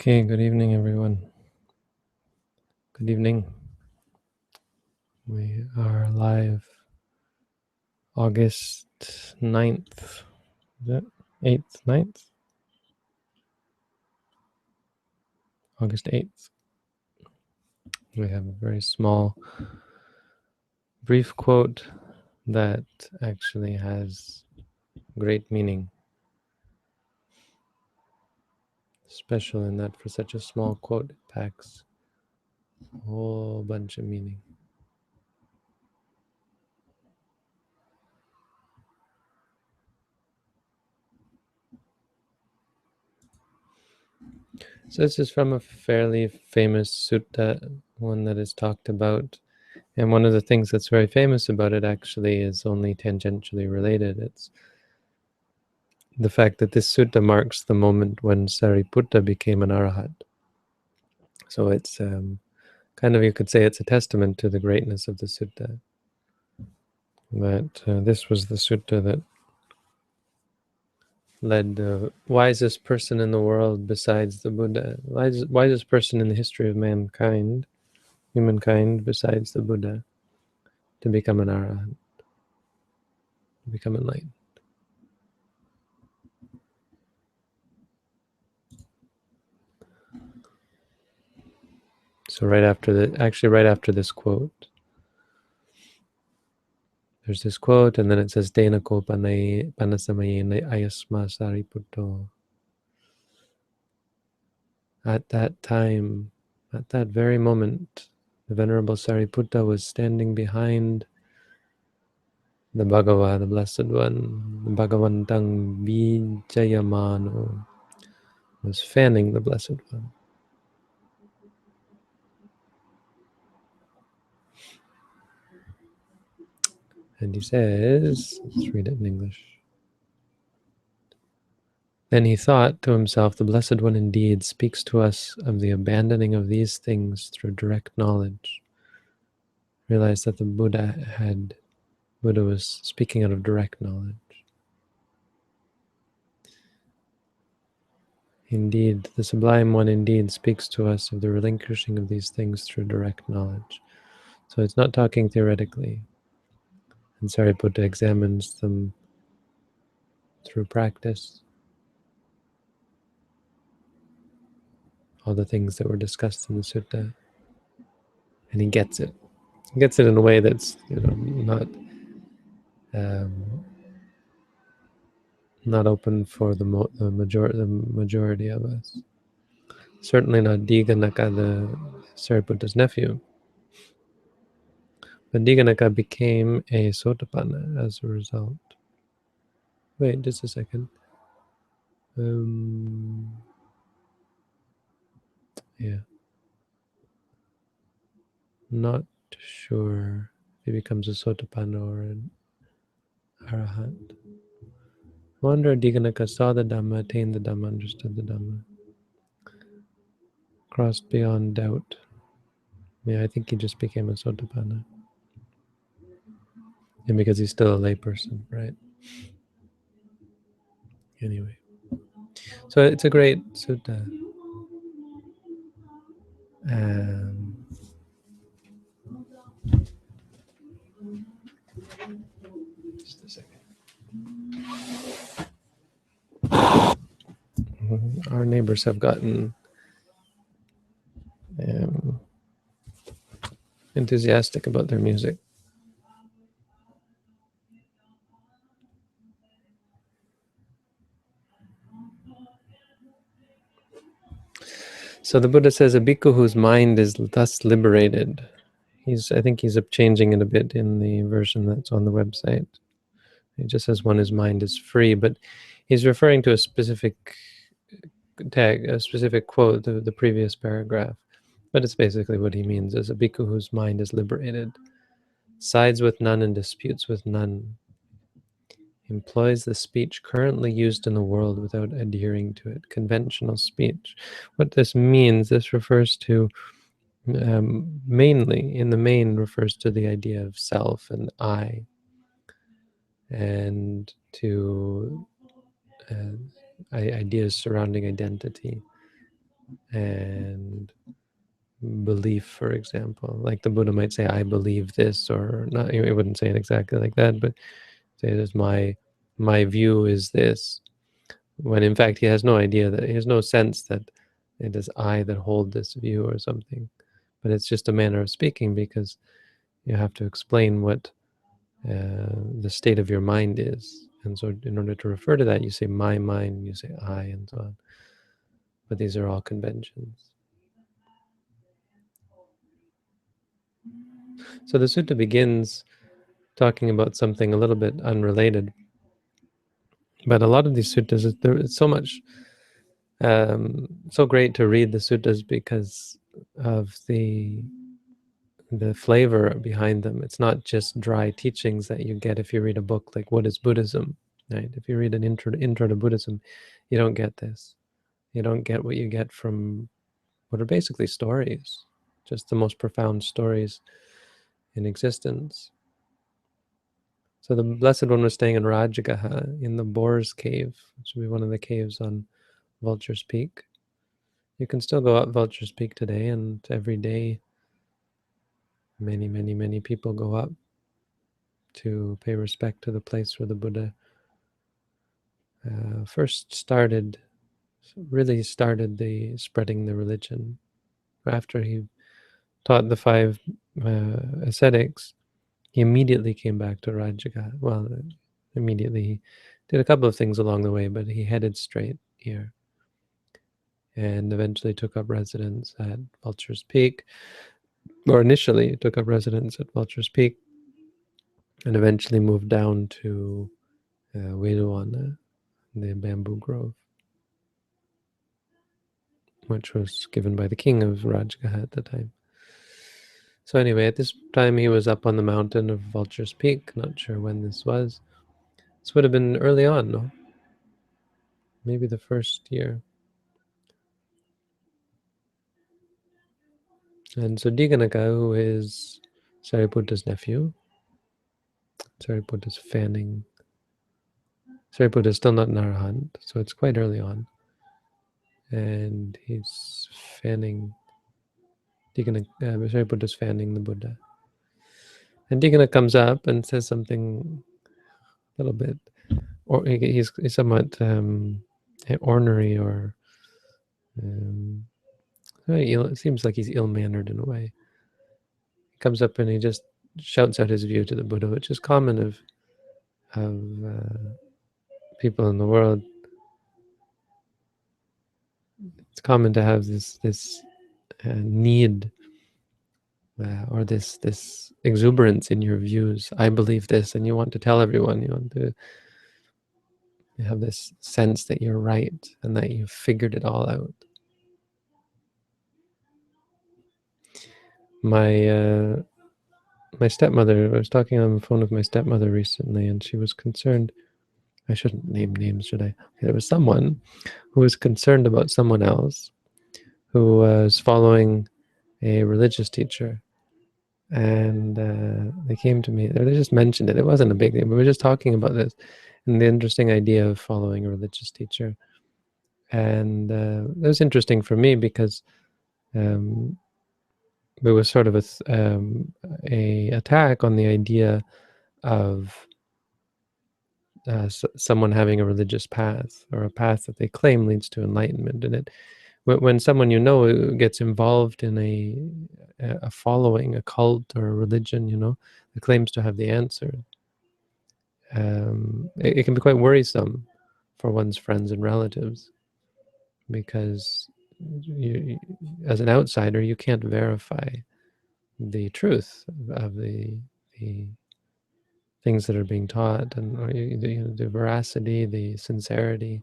Okay, good evening, everyone. Good evening. We are live August 9th. Is it 8th, 9th? August 8th. We have a very small, brief quote that actually has great meaning. Special in that for such a small quote, it packs a whole bunch of meaning. So this is from a fairly famous sutta, one that is talked about. And one of the things that's very famous about it actually is only tangentially related. It's the fact that this sutta marks the moment when Sariputta became an arahat. So it's kind of, you could say it's a testament to the greatness of the sutta. That this was the sutta that led the wisest person in the world besides the Buddha, wisest person in the history of mankind, humankind besides the Buddha, to become an arahat, to become enlightened. So right after this quote, there's this quote, and then it says, Tena ko panasamaye ayasma sariputto. At that time, at that very moment, the Venerable Sariputta was standing behind the Bhagava, the Blessed One, the Bhagavantang Vijayamano, was fanning the Blessed One. And he says, let's read it in English. Then he thought to himself, the Blessed One indeed speaks to us of the abandoning of these things through direct knowledge. Realized that the Buddha was speaking out of direct knowledge. Indeed, the Sublime One indeed speaks to us of the relinquishing of these things through direct knowledge. So it's not talking theoretically. And Sariputta examines them through practice. All the things that were discussed in the sutta. And he gets it. He gets it in a way that's, not open for the majority of us. Certainly not Diganaka, the Sariputta's nephew. But Diganaka became a Sotapanna as a result. Wait, just a second. Yeah. Not sure if he becomes a Sotapanna or an Arahant. I wonder if Diganaka saw the Dhamma, attained the Dhamma, understood the Dhamma. Crossed beyond doubt. Yeah, I think he just became a Sotapanna. And because he's still a layperson, right? Anyway. So it's a great sutta. Just a second. Our neighbors have gotten enthusiastic about their music. So the Buddha says a bhikkhu whose mind is thus liberated. I think he's changing it a bit in the version that's on the website. He just says one whose mind is free, but he's referring to a specific tag, a specific quote, the previous paragraph. But it's basically what he means is a bhikkhu whose mind is liberated, sides with none and disputes with none, employs the speech currently used in the world without adhering to it, conventional speech. What this means, this refers to mainly, in the main, refers to the idea of self and I, and to ideas surrounding identity. and belief, for example. Like the Buddha might say, I believe this, or not, he wouldn't say it exactly like that, but say it as my view is this, when in fact he has no idea, that he has no sense that it is I that hold this view or something. But it's just a manner of speaking, because you have to explain what the state of your mind is. And so in order to refer to that, you say my mind, you say I, and so on. But these are all conventions. So the sutta begins talking about something a little bit unrelated. But a lot of these suttas, it's so much, so great to read the suttas because of the flavor behind them. It's not just dry teachings that you get if you read a book like What is Buddhism, right? If you read an intro to Buddhism, you don't get this. You don't get what you get from what are basically stories, just the most profound stories in existence. So the Blessed One was staying in Rajagaha, in the Boar's Cave, which would be one of the caves on Vulture's Peak. You can still go up Vulture's Peak today, and every day many, many, many people go up to pay respect to the place where the Buddha first really started the spreading the religion. After he taught the five ascetics, he immediately came back to Rajagaha. Well, immediately he did a couple of things along the way, but he headed straight here and eventually took up residence at Vulture's Peak, or initially took up residence at Vulture's Peak, and eventually moved down to Weduana, the bamboo grove, which was given by the king of Rajagaha at the time. So anyway, at this time he was up on the mountain of Vulture's Peak. Not sure when this was. This would have been early on, no? Maybe the first year. And so Diganaka, who is Sariputta's nephew, Sariputta's fanning. Sariputta is still not an arahant, so it's quite early on. And he's fanning, Sariputta's fanning the Buddha. And Digana comes up and says something a little bit, or he's somewhat ornery, or it seems like he's ill-mannered in a way. He comes up and he just shouts out his view to the Buddha, which is common of people in the world. It's common to have this need or this exuberance in your views. I believe this, and you want to tell everyone. You want to have this sense that you're right and that you've figured it all out. My stepmother, I was talking on the phone with my stepmother recently, and she was concerned. I shouldn't name names, should I? There was someone who was concerned about someone else who was following a religious teacher. And they came to me, they just mentioned it. It wasn't a big thing, but we were just talking about this and the interesting idea of following a religious teacher. And it was interesting for me because it was sort of a attack on the idea of someone having a religious path, or a path that they claim leads to enlightenment. And when someone gets involved in a following, a cult or a religion, that claims to have the answer, it can be quite worrisome for one's friends and relatives, because as an outsider, you can't verify the truth of the things that are being taught, and the veracity, the sincerity,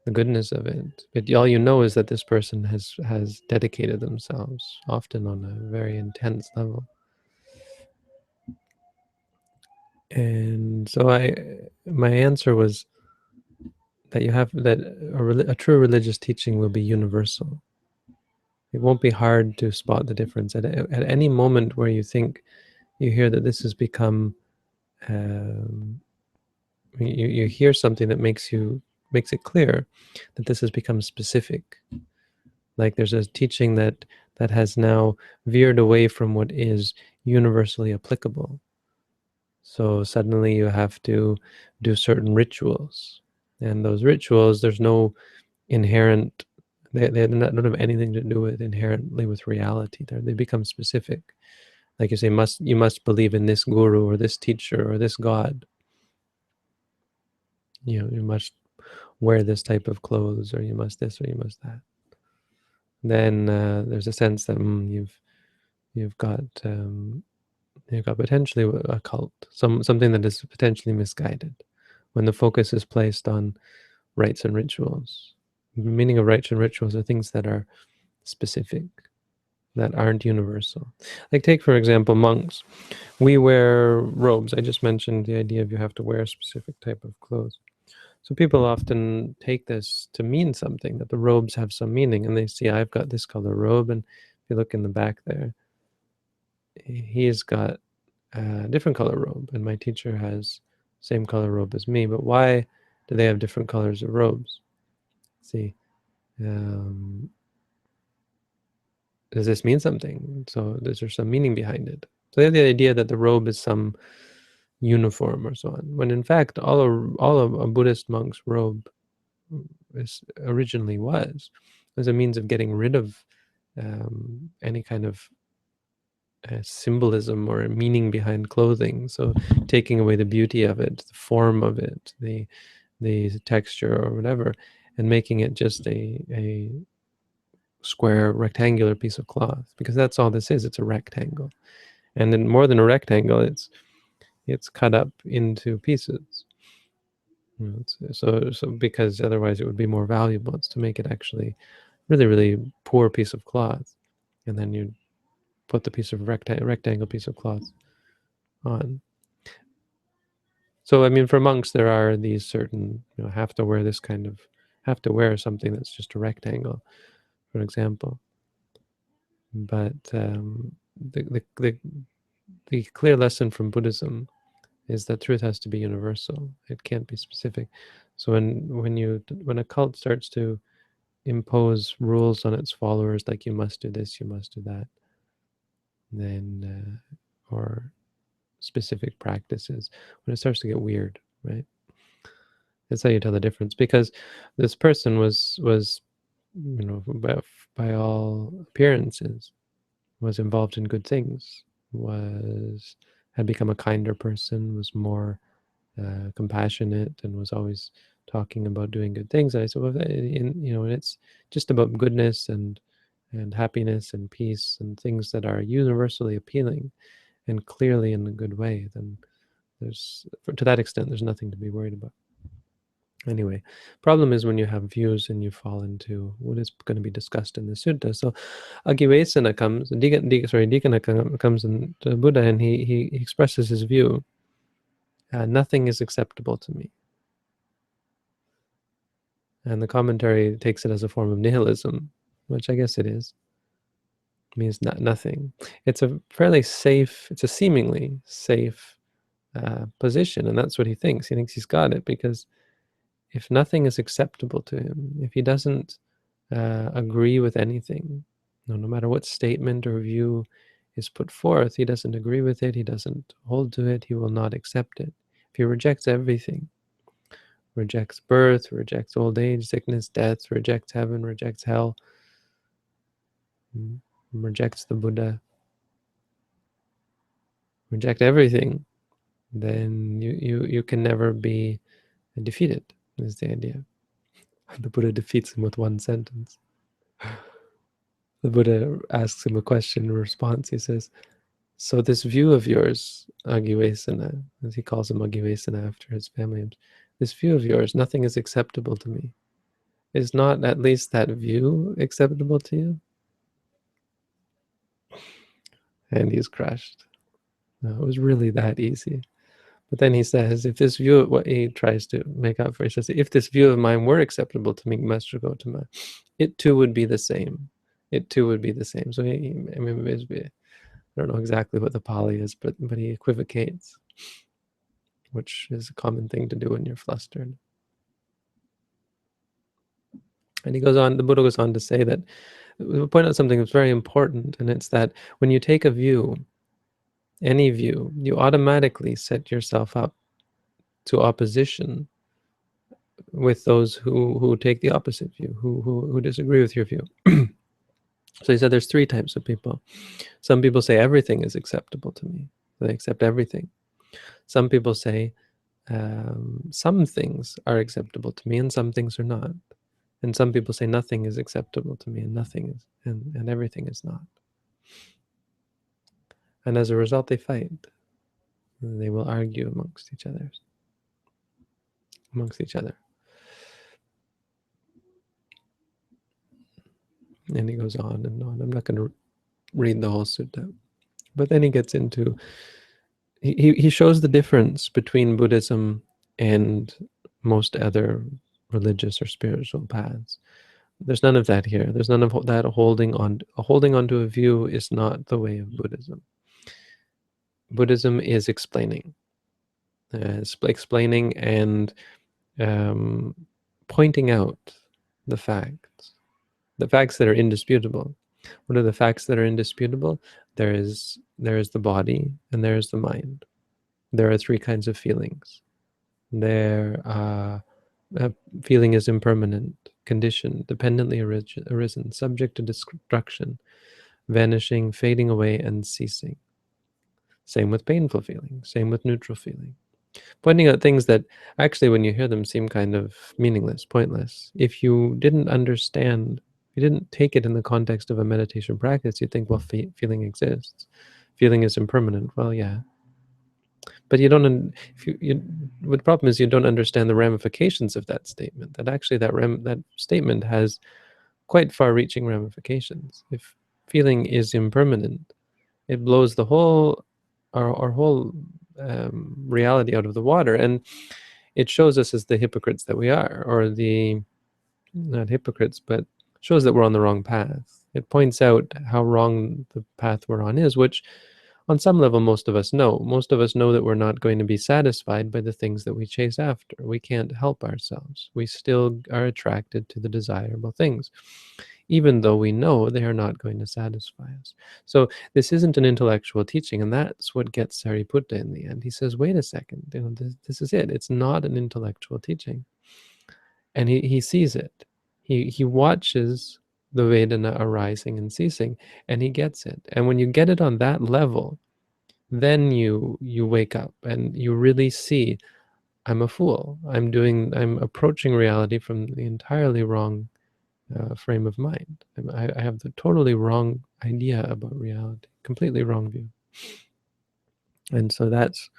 the goodness of it. But all you know is that this person has dedicated themselves, often on a very intense level. And so my answer was that a true religious teaching will be universal. It won't be hard to spot the difference. At any moment where you think you hear that this has become, you hear something that makes it clear that this has become specific, Like there's a teaching that has now veered away from what is universally applicable. So suddenly you have to do certain rituals, and those rituals, there's no inherent, they don't have anything to do with inherently with reality. They become specific. Like you say, you must believe in this guru or this teacher or this god. You must wear this type of clothes, or you must this, or you must that. Then there's a sense that you've got potentially a cult, something that is potentially misguided, when the focus is placed on rites and rituals. The meaning of rites and rituals are things that are specific, that aren't universal. Like take, for example, monks. We wear robes. I just mentioned the idea of you have to wear a specific type of clothes. So people often take this to mean something, that the robes have some meaning, and they see, I've got this color robe, and if you look in the back there, he's got a different color robe, and my teacher has same color robe as me. But why do they have different colors of robes? See, does this mean something? So is there some meaning behind it? So they have the idea that the robe is some uniform or so on, when in fact all of a Buddhist monk's robe originally was as a means of getting rid of any kind of symbolism or meaning behind clothing. So taking away the beauty of it, the form of it, the texture or whatever, and making it just a square rectangular piece of cloth, because that's all this is. It's a rectangle, and then more than a rectangle, it's cut up into pieces. So because otherwise it would be more valuable. It's to make it actually really, really poor piece of cloth, and then you put the piece of rectangle piece of cloth on. So I mean, for monks, there are these certain, have to wear this kind of, have to wear something that's just a rectangle, for example. But the clear lesson from Buddhism is that truth has to be universal. It can't be specific. So when a cult starts to impose rules on its followers, like you must do this, you must do that, then or specific practices, when it starts to get weird, right? That's how you tell the difference, because this person was by all appearances was involved in good things, had become a kinder person, was more compassionate, and was always talking about doing good things. And I said, well, and it's just about goodness and happiness and peace and things that are universally appealing and clearly in a good way, then to that extent, there's nothing to be worried about. Anyway, problem is when you have views and you fall into what is going to be discussed in the sutta. So Agivesana comes, Dikana comes to Buddha, and he expresses his view. Nothing is acceptable to me. And the commentary takes it as a form of nihilism, which I guess it is. It means nothing. It's a seemingly safe position, and that's what he thinks. He thinks he's got it, because if nothing is acceptable to him, if he doesn't agree with anything, no matter what statement or view is put forth, he doesn't agree with it, he doesn't hold to it, he will not accept it. If he rejects everything, rejects birth, rejects old age, sickness, death, rejects heaven, rejects hell, rejects the Buddha, reject everything, then you can never be defeated, is the idea. The Buddha defeats him with one sentence. The Buddha asks him a question in response. He says, so this view of yours, Agivesana, as he calls him Agivesana after his family names, this view of yours, nothing is acceptable to me. Is not at least that view acceptable to you? And he's crushed. No, it was really that easy. But then he says, if this view, what he tries to make up for, he says, if this view of mine were acceptable to me, Master Gotama, it too would be the same. It too would be the same. So I don't know exactly what the Pali is, but he equivocates, which is a common thing to do when you're flustered. And the Buddha goes on to say that we'll point out something that's very important, and it's that when you take a view, any view, you automatically set yourself up to opposition with those who take the opposite view, who disagree with your view. So he said there's three types of people. Some people say everything is acceptable to me. They accept everything. Some people say some things are acceptable to me and some things are not. And some people say nothing is acceptable to me and nothing is, and everything is not. And as a result, they fight. And they will argue amongst each other. And he goes on and on. I'm not going to read the whole sutta, but then he gets into, he shows the difference between Buddhism and most other religious or spiritual paths. There's none of that here. There's none of that holding on. Holding onto a view is not the way of Buddhism. Buddhism is explaining. Explaining and pointing out the facts that are indisputable. What are the facts that are indisputable? There is the body and there is the mind. There are three kinds of feelings. Feeling is impermanent, conditioned, dependently arisen, subject to destruction, vanishing, fading away, and ceasing. Same with painful feeling, same with neutral feeling. Pointing out things that actually, when you hear them, seem kind of meaningless, pointless. If you didn't understand, if you didn't take it in the context of a meditation practice, you'd think, well, feeling exists. Feeling is impermanent. Well, yeah. But you don't, the problem is you don't understand the ramifications of that statement, that actually that statement has quite far-reaching ramifications. If feeling is impermanent, it blows the whole, our whole reality out of the water, and it shows us as the hypocrites that we are, or the, not hypocrites, but shows that we're on the wrong path. It points out how wrong the path we're on is, which on some level most of us know. Most of us know that we're not going to be satisfied by the things that we chase after. We can't help ourselves. We still are attracted to the desirable things, even though we know they are not going to satisfy us. So this isn't an intellectual teaching, and that's what gets Sariputta in the end. He says, wait a second, this is it. It's not an intellectual teaching. And he sees it. He watches the Vedana arising and ceasing, and he gets it. And when you get it on that level, then you wake up and you really see, I'm a fool. I'm approaching reality from the entirely wrong frame of mind. I have the totally wrong idea about reality, completely wrong view. And so that's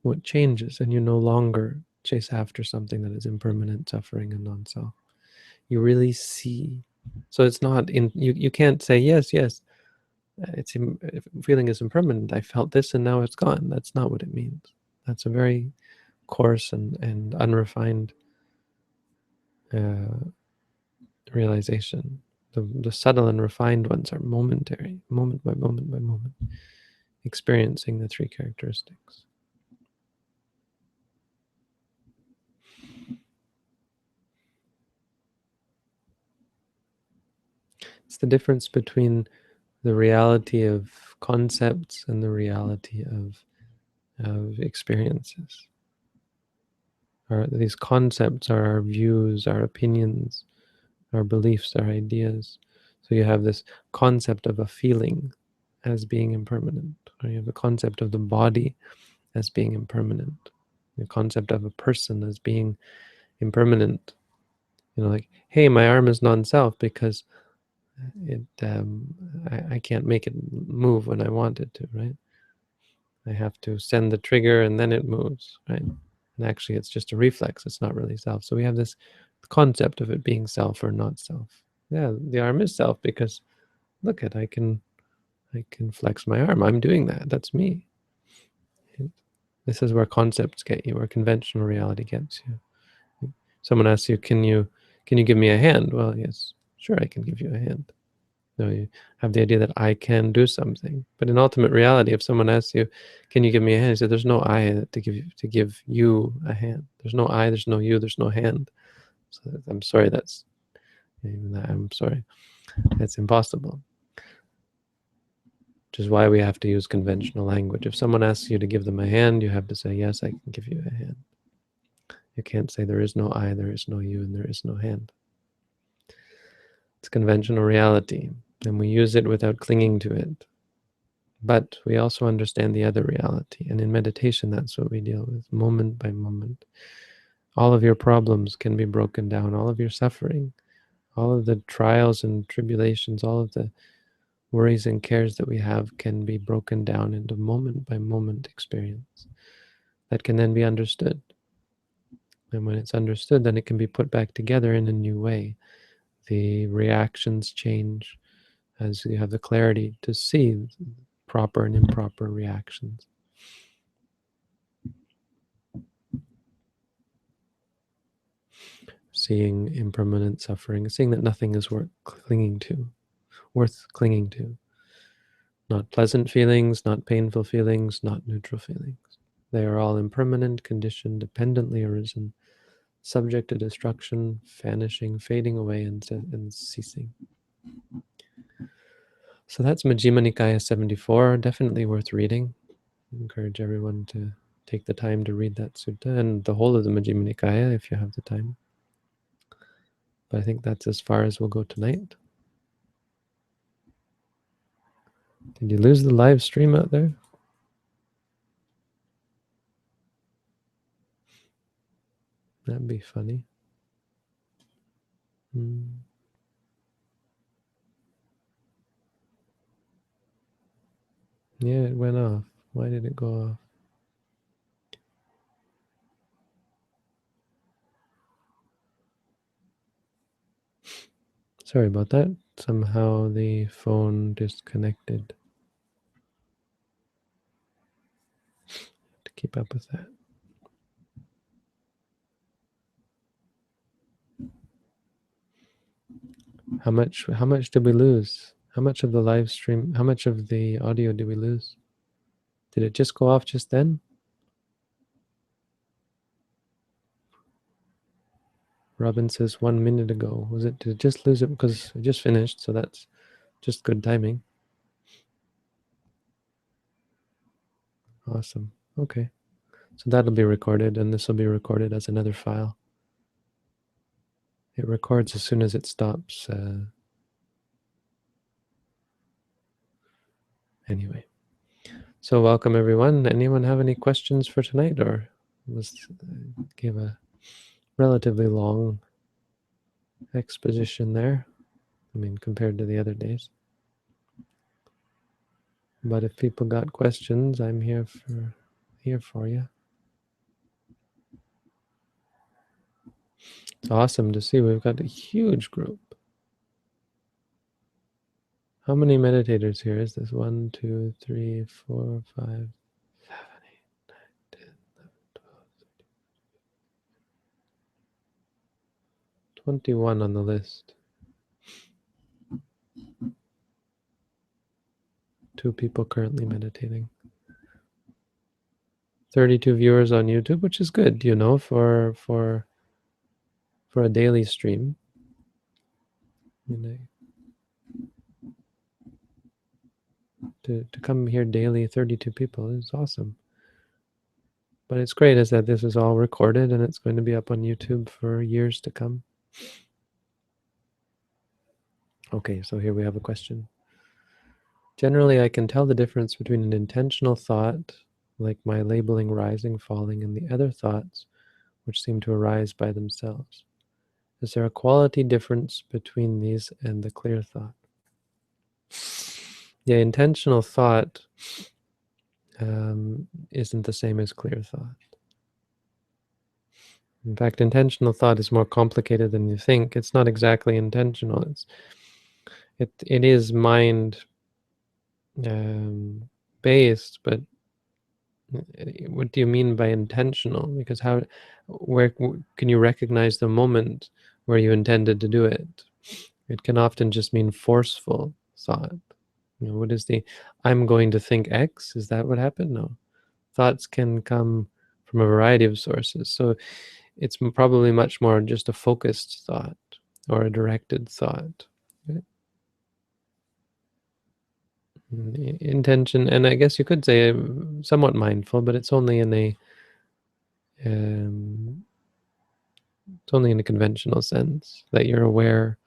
what changes, and you no longer chase after something that is impermanent, suffering, and non-self. You really see. So it's not in, you can't say, yes, it's feeling is impermanent. I felt this and now it's gone. That's not what it means. That's a very coarse and unrefined realization. The subtle and refined ones are momentary, moment by moment by moment, experiencing the three characteristics. It's the difference between the reality of concepts and the reality of experiences. These concepts are our views, our opinions, our beliefs, our ideas. So you have this concept of a feeling as being impermanent, or you have the concept of the body as being impermanent, the concept of a person as being impermanent. Like, hey, my arm is non-self because I can't make it move when I want it to, right? I have to send the trigger and then it moves, right? And actually it's just a reflex, it's not really self. So we have this concept of it being self or not self. Yeah, the arm is self because look I can flex my arm. I'm doing that. That's me. This is where concepts get you, where conventional reality gets you. Someone asks you, can you give me a hand? Well, yes, sure, I can give you a hand. No, you have the idea that I can do something. But in ultimate reality, if someone asks you, can you give me a hand? You say, there's no I to give you a hand. There's no I, there's no you, there's no hand. So I'm sorry, I'm sorry. It's impossible. Which is why we have to use conventional language. If someone asks you to give them a hand, you have to say, yes, I can give you a hand. You can't say there is no I, there is no you, and there is no hand. It's conventional reality, and we use it without clinging to it. But we also understand the other reality, and in meditation, that's what we deal with, moment by moment. All of your problems can be broken down, all of your suffering, all of the trials and tribulations, all of the worries and cares that we have can be broken down into moment by moment experience that can then be understood. And when it's understood, then it can be put back together in a new way. The reactions change as you have the clarity to see proper and improper reactions. Seeing impermanent suffering, seeing that nothing is worth clinging to. Not pleasant feelings, not painful feelings, not neutral feelings. They are all impermanent, conditioned, dependently arisen, subject to destruction, vanishing, fading away, and ceasing. So that's Majjhima Nikaya 74, definitely worth reading. I encourage everyone to take the time to read that sutta and the whole of the Majjhima Nikaya if you have the time. But I think that's as far as we'll go tonight. Did you lose the live stream out there? That'd be funny. Yeah, it went off. Why did it go off? Sorry about that. Somehow the phone disconnected. To keep up with that. How much did we lose? How much of the live stream, how much of the audio did we lose? Did it just go off just then? Robin says 1 minute ago. Did it just lose it because it just finished, so that's just good timing. Awesome. Okay. So that'll be recorded, and this will be recorded as another file. It records as soon as it stops. Anyway. So welcome everyone. Anyone have any questions for tonight, or gave a relatively long exposition there? I mean, compared to the other days. But if people got questions, I'm here for you. It's awesome to see. We've got a huge group. How many meditators here is this? 1, 2, 3, 4, 5, 7, 8, 9, 10, 11, 12, 21 on the list. 2 people currently meditating. 32 viewers on YouTube, which is good, you know, for a daily stream. To come here daily, 32 people is awesome. But it's great is that this is all recorded and it's going to be up on YouTube for years to come. Okay, so here we have a question. Generally, I can tell the difference between an intentional thought, like my labeling rising, falling, and the other thoughts, which seem to arise by themselves. Is there a quality difference between these and the clear thought? Yeah, intentional thought isn't the same as clear thought. In fact, intentional thought is more complicated than you think. It's not exactly intentional. It is mind based, but what do you mean by intentional? Because where can you recognize the moment where you intended to do it? It can often just mean forceful thought. You know, what is I'm going to think X? Is that what happened? No. Thoughts can come from a variety of sources. So it's probably much more just a focused thought or a directed thought. Okay? Intention, and I guess you could say somewhat mindful, but it's only in a conventional sense that you're aware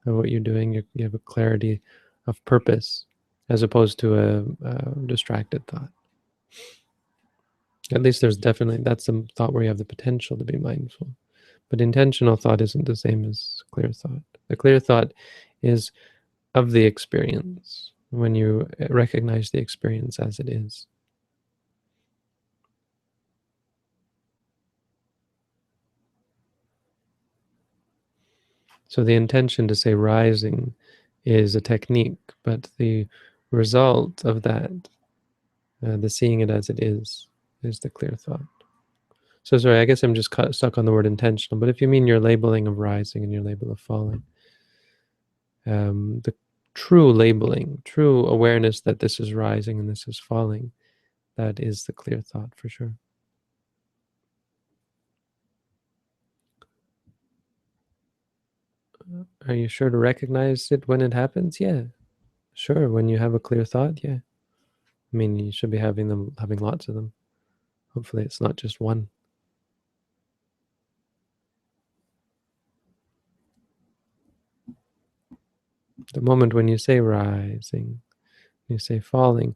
of what you're doing. You have a clarity of purpose, as opposed to a distracted thought. At least that's a thought where you have the potential to be mindful. But intentional thought isn't the same as clear thought. The clear thought is of the experience, when you recognize the experience as it is. So the intention to say rising is a technique, but the result of that, the seeing it as it is the clear thought. So sorry, I guess I'm just stuck on the word intentional, but if you mean your labeling of rising and your label of falling, the true labeling, true awareness that this is rising and this is falling, that is the clear thought for sure. Are you sure to recognize it when it happens? Yeah, sure. When you have a clear thought, yeah. I mean, you should be having lots of them. Hopefully it's not just one. The moment when you say rising, you say falling,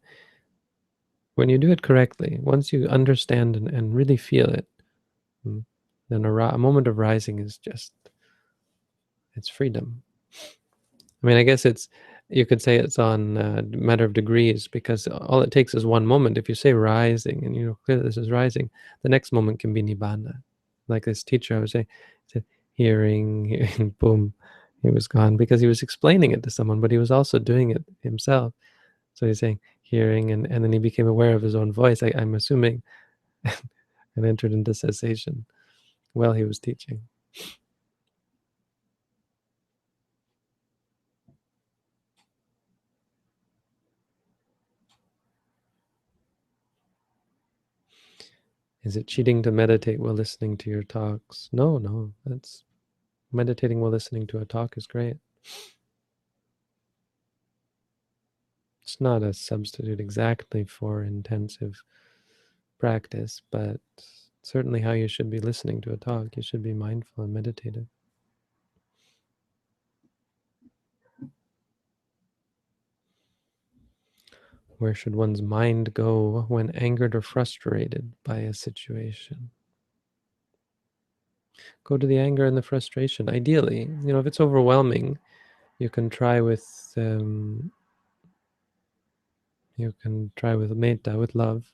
when you do it correctly, once you understand and really feel it, then a moment of rising is just, it's freedom. I mean, I guess you could say it's on a matter of degrees, because all it takes is one moment. If you say rising and you know clearly this is rising, the next moment can be nibbana. Like this teacher I was saying, said, hearing, boom, he was gone, because he was explaining it to someone, but he was also doing it himself. So he's saying hearing, and then he became aware of his own voice, I'm assuming, and entered into cessation while he was teaching. Is it cheating to meditate while listening to your talks? No, no, that's meditating while listening to a talk is great. It's not a substitute exactly for intensive practice, but certainly how you should be listening to a talk. You should be mindful and meditative. Where should one's mind go when angered or frustrated by a situation? Go to the anger and the frustration. Ideally, if it's overwhelming, you can try with metta, with love.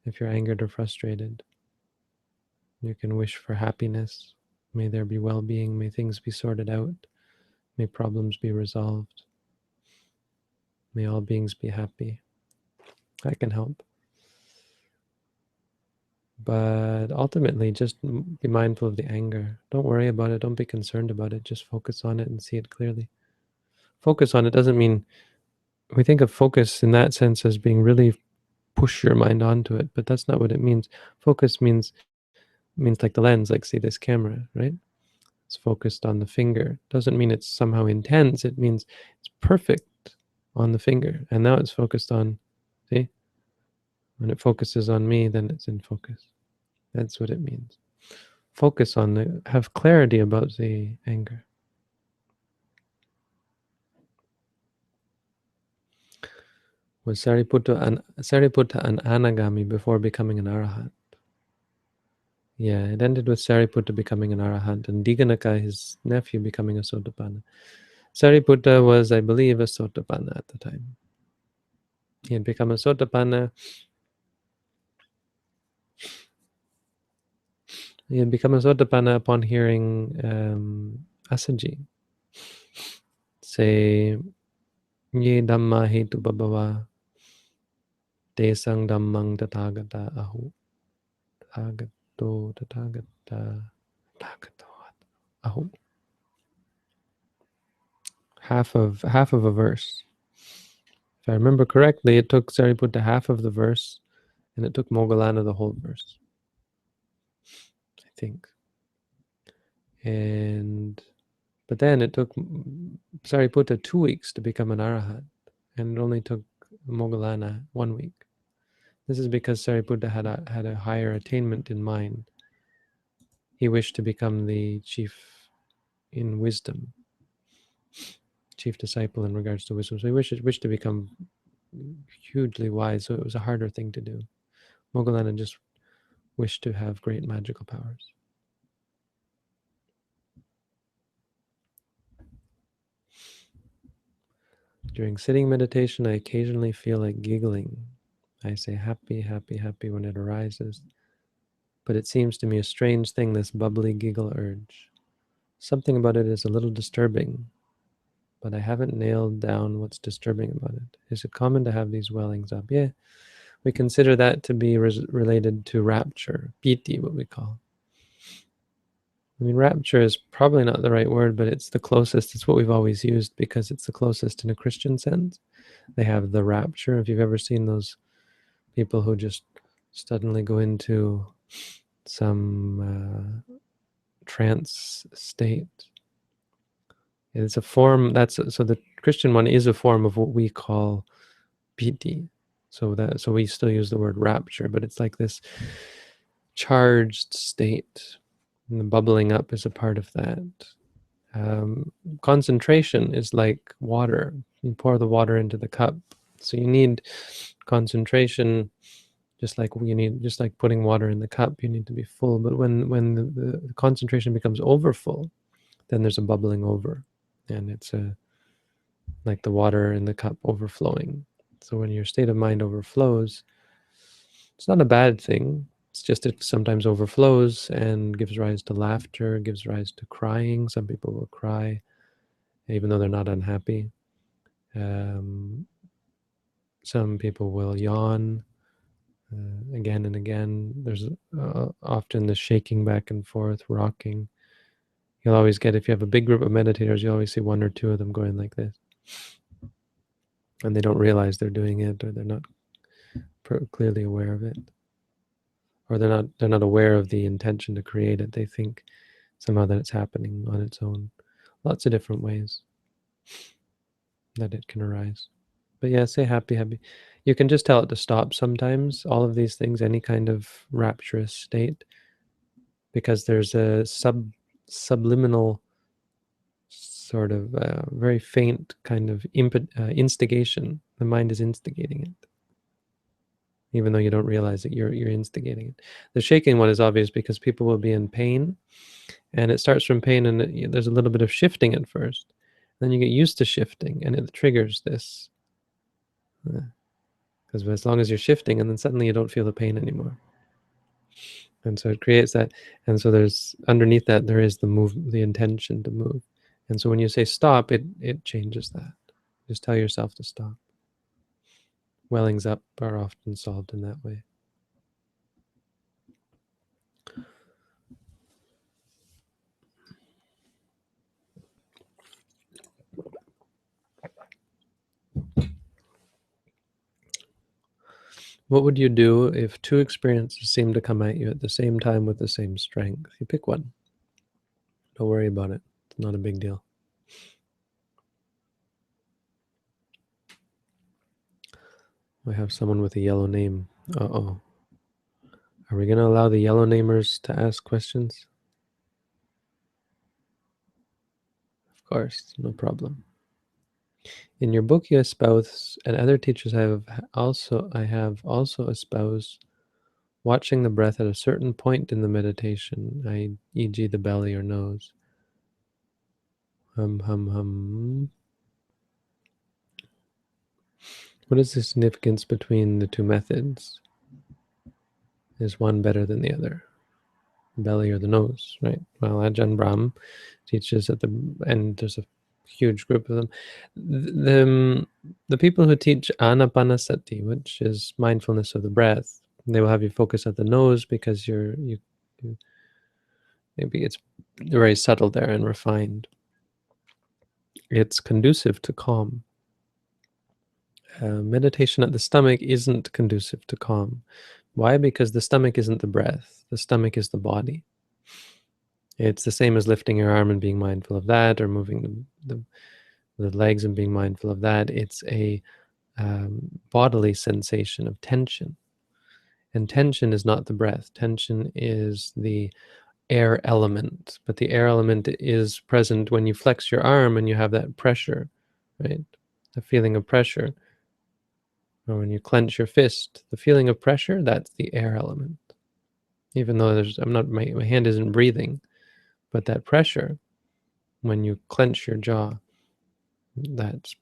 If you're angered or frustrated, you can wish for happiness. May there be well-being. May things be sorted out. May problems be resolved. May all beings be happy. That can help. But ultimately, just be mindful of the anger. Don't worry about it. Don't be concerned about it. Just focus on it and see it clearly. Focus on it doesn't mean, we think of focus in that sense as being really push your mind onto it, but that's not what it means. Focus means like the lens, like see this camera, right? It's focused on the finger. Doesn't mean it's somehow intense. It means it's perfect on the finger. And now it's focused on, see? When it focuses on me, then it's in focus. That's what it means. Focus on have clarity about the anger. Was Sariputta an anagami before becoming an arahant? Yeah, it ended with Sariputta becoming an arahant and Diganaka, his nephew, becoming a sotapanna. Sariputta was, I believe, a sotapanna at the time. He had become a sotapanna. He had become a sotapanna upon hearing Asaji say, Ye Dhamma Hetu Babhava Desang Dhammang Tathagata Ahu. Tathagata Ahu. Half of a verse. If I remember correctly, it took Sariputta half of the verse, and it took Moggallana the whole verse, I think. But then it took Sariputta 2 weeks to become an arahant, and it only took Moggallana 1 week. This is because Sariputta had a higher attainment in mind. He wished to become the chief in wisdom, chief disciple in regards to wisdom. So he wished to become hugely wise, so it was a harder thing to do. Moggallana just wished to have great magical powers. During sitting meditation, I occasionally feel like giggling. I say happy, happy, happy when it arises. But it seems to me a strange thing, this bubbly giggle urge. Something about it is a little disturbing, but I haven't nailed down what's disturbing about it. Is it common to have these wellings up? Yeah, we consider that to be related to rapture, piti, what we call. I mean, rapture is probably not the right word, but it's the closest. It's what we've always used because it's the closest in a Christian sense. They have the rapture. If you've ever seen those people who just suddenly go into some trance state, it's a form. So the Christian one is a form of what we call piti. So we still use the word rapture, but it's like this charged state, and the bubbling up is a part of that. Concentration is like water. You pour the water into the cup, so you need concentration. Just like putting water in the cup, you need to be full. But when the concentration becomes overfull, then there's a bubbling over, and it's like the water in the cup overflowing. So when your state of mind overflows, it's not a bad thing. It's just it sometimes overflows and gives rise to laughter, gives rise to crying. Some people will cry even though they're not unhappy. Some people will yawn again and again. There's often the shaking back and forth, rocking. You'll always get, if you have a big group of meditators, you always see one or two of them going like this. And they don't realize they're doing it, or they're not clearly aware of it. Or they're not aware of the intention to create it. They think somehow that it's happening on its own. Lots of different ways that it can arise. But yeah, say happy, happy. You can just tell it to stop sometimes, all of these things, any kind of rapturous state, because there's a subliminal sort of very faint kind of instigation. The mind is instigating it, even though you don't realize that you're instigating it. The shaking one is obvious because people will be in pain, and it starts from pain, and there's a little bit of shifting at first. Then you get used to shifting, and it triggers this. Because as long as you're shifting, and then suddenly you don't feel the pain anymore. And so it creates that. And so there's underneath that, there is the intention to move. And so when you say stop, it changes that. Just tell yourself to stop. Wellings up are often solved in that way. What would you do if two experiences seem to come at you at the same time with the same strength? You pick one. Don't worry about it. It's not a big deal. We have someone with a yellow name. Uh-oh. Are we going to allow the yellow namers to ask questions? Of course, no problem. In your book, you espouse, and other teachers I have also espoused watching the breath at a certain point in the meditation, e.g. the belly or nose. Hum, hum, hum. What is the significance between the two methods? Is one better than the other? The belly or the nose, right? Well, Ajahn Brahm teaches at and there's a huge group of them. The people who teach anapanasati, which is mindfulness of the breath, they will have you focus at the nose because you maybe it's very subtle there and refined. It's conducive to calm. Meditation at the stomach isn't conducive to calm. Why? Because the stomach isn't the breath. The stomach is the body. It's the same as lifting your arm and being mindful of that, or moving the legs and being mindful of that. It's a bodily sensation of tension. And tension is not the breath. Tension is the air element, but the air element is present when you flex your arm and you have that pressure, right? The feeling of pressure. Or when you clench your fist, the feeling of pressure, that's the air element. Even though my hand isn't breathing, but that pressure, when you clench your jaw, that's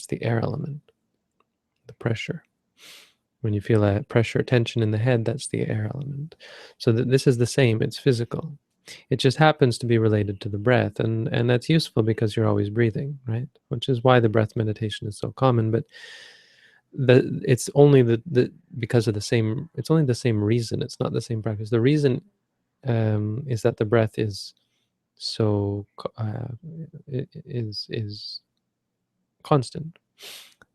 the air element, the pressure. When you feel that pressure, tension in the head, that's the air element. So this is the same, it's physical. It just happens to be related to the breath, and that's useful because you're always breathing, right? Which is why the breath meditation is so common, but it's only because of the same, it's only the same reason, it's not the same practice. The reason is that the breath is so is constant.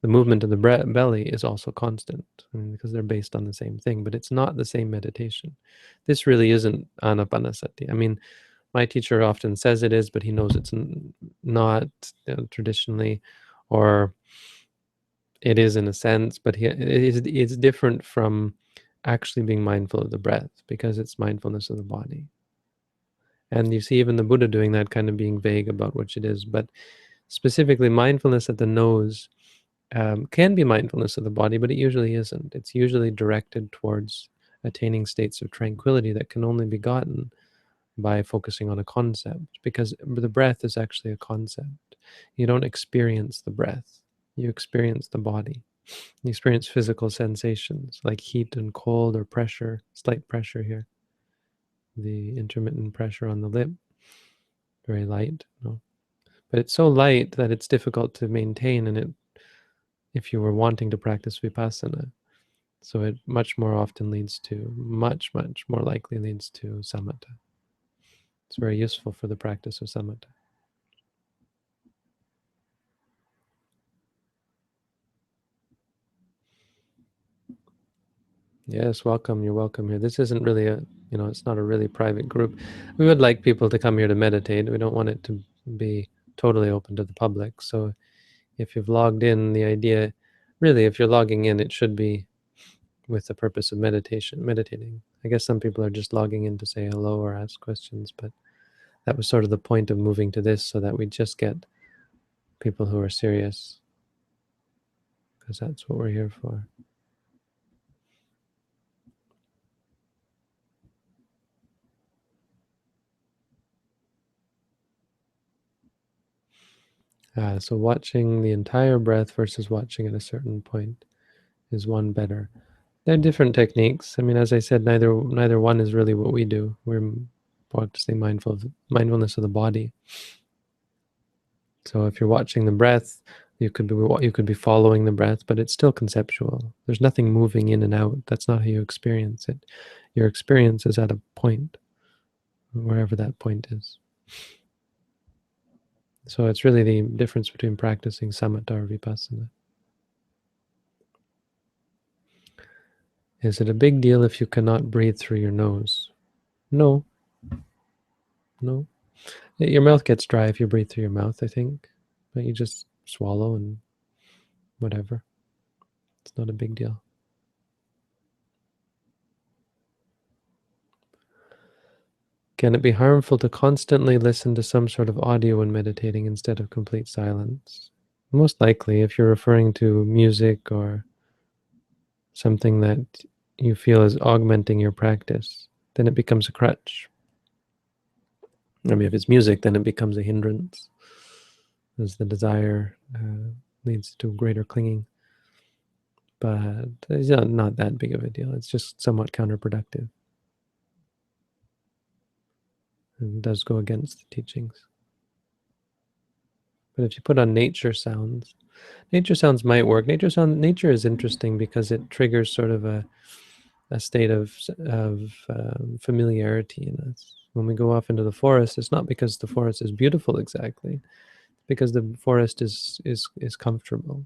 The movement of the belly is also constant, because they're based on the same thing, but it's not the same meditation. This really isn't anapanasati. I mean, my teacher often says it is, but he knows it's not, traditionally, or it is in a sense, but it's different from actually being mindful of the breath, because it's mindfulness of the body. And you see even the Buddha doing that, kind of being vague about which it is, but specifically mindfulness at the nose can be mindfulness of the body, but it usually isn't. It's usually directed towards attaining states of tranquility that can only be gotten by focusing on a concept, because the breath is actually a concept. You don't experience the breath, you experience the body. You experience physical sensations like heat and cold, or pressure, slight pressure here, the intermittent pressure on the lip, very light, no? But it's so light that it's difficult to maintain, and if you were wanting to practice vipassana, so it much more often leads to, much more likely leads to samatha. It's very useful for the practice of samatha. Yes, welcome. You're welcome here. This isn't really it's not a really private group. We would like people to come here to meditate. We don't want it to be totally open to the public. So if you've logged in, the idea, really, if you're logging in, it should be with the purpose of meditating. I guess some people are just logging in to say hello or ask questions, but that was sort of the point of moving to this, so that we just get people who are serious, because that's what we're here for. So watching the entire breath versus watching at a certain point, is one better? They're different techniques. I mean, as I said, neither one is really what we do. We're practicing mindfulness of the body. So if you're watching the breath, you could be following the breath, but it's still conceptual. There's nothing moving in and out. That's not how you experience it. Your experience is at a point, wherever that point is. So it's really the difference between practicing samatha or vipassana. Is it a big deal if you cannot breathe through your nose? No. No. Your mouth gets dry if you breathe through your mouth, I think. But you just swallow and whatever. It's not a big deal. Can it be harmful to constantly listen to some sort of audio when meditating instead of complete silence? Most likely, if you're referring to music or something that you feel is augmenting your practice, then it becomes a crutch. I mean, if it's music, then it becomes a hindrance, as the desire leads to greater clinging. But it's not that big of a deal. It's just somewhat counterproductive. And does go against the teachings. But if you put on nature sounds might work. Nature is interesting because it triggers sort of a state of familiarity in us. When we go off into the forest, it's not because the forest is beautiful exactly, because the forest is comfortable.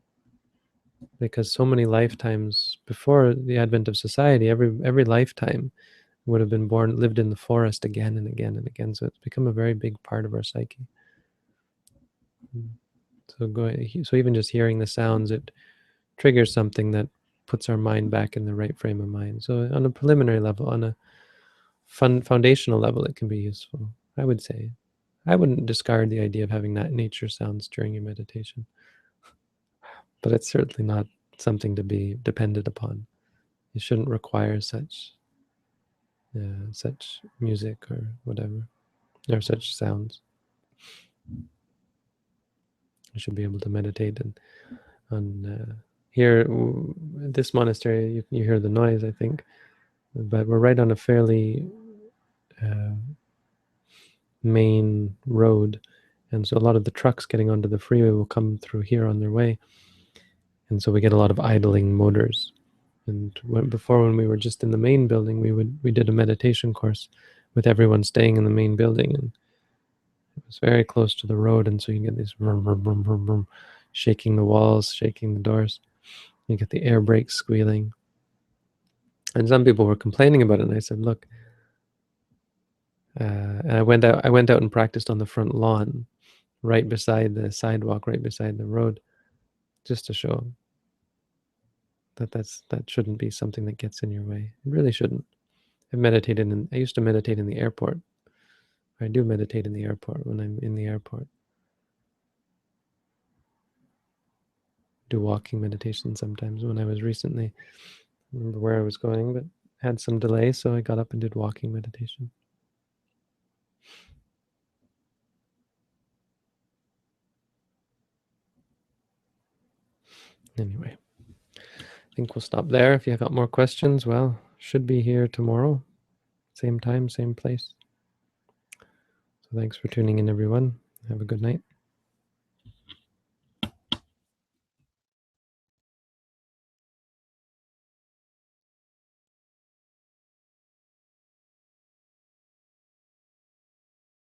Because so many lifetimes before the advent of society, every lifetime would have been lived in the forest again and again and again. So it's become a very big part of our psyche. So even just hearing the sounds, it triggers something that puts our mind back in the right frame of mind. So on a preliminary level, on a foundational level, it can be useful, I would say. I wouldn't discard the idea of having that nature sounds during your meditation, but it's certainly not something to be dependent upon. You shouldn't require such music or whatever, or such sounds. You should be able to meditate on here. This monastery, you hear the noise, I think, but we're right on a fairly main road, and so a lot of the trucks getting onto the freeway will come through here on their way, and so we get a lot of idling motors. And before, when we were just in the main building, we did a meditation course with everyone staying in the main building, and it was very close to the road, and so you get these vroom, vroom, vroom, vroom, vroom, shaking the walls, shaking the doors. You get the air brakes squealing, and some people were complaining about it. And I said, "Look," and I went out and practiced on the front lawn, right beside the sidewalk, right beside the road, just to show that shouldn't be something that gets in your way. It really shouldn't. I used to meditate in the airport. I do meditate in the airport when I'm in the airport. Do walking meditation sometimes. When I was recently, I remember where I was going, but had some delay, so I got up and did walking meditation. Anyway, I think we'll stop there. If you have got more questions, well, should be here tomorrow, same time, same place. So thanks for tuning in, everyone. Have a good night.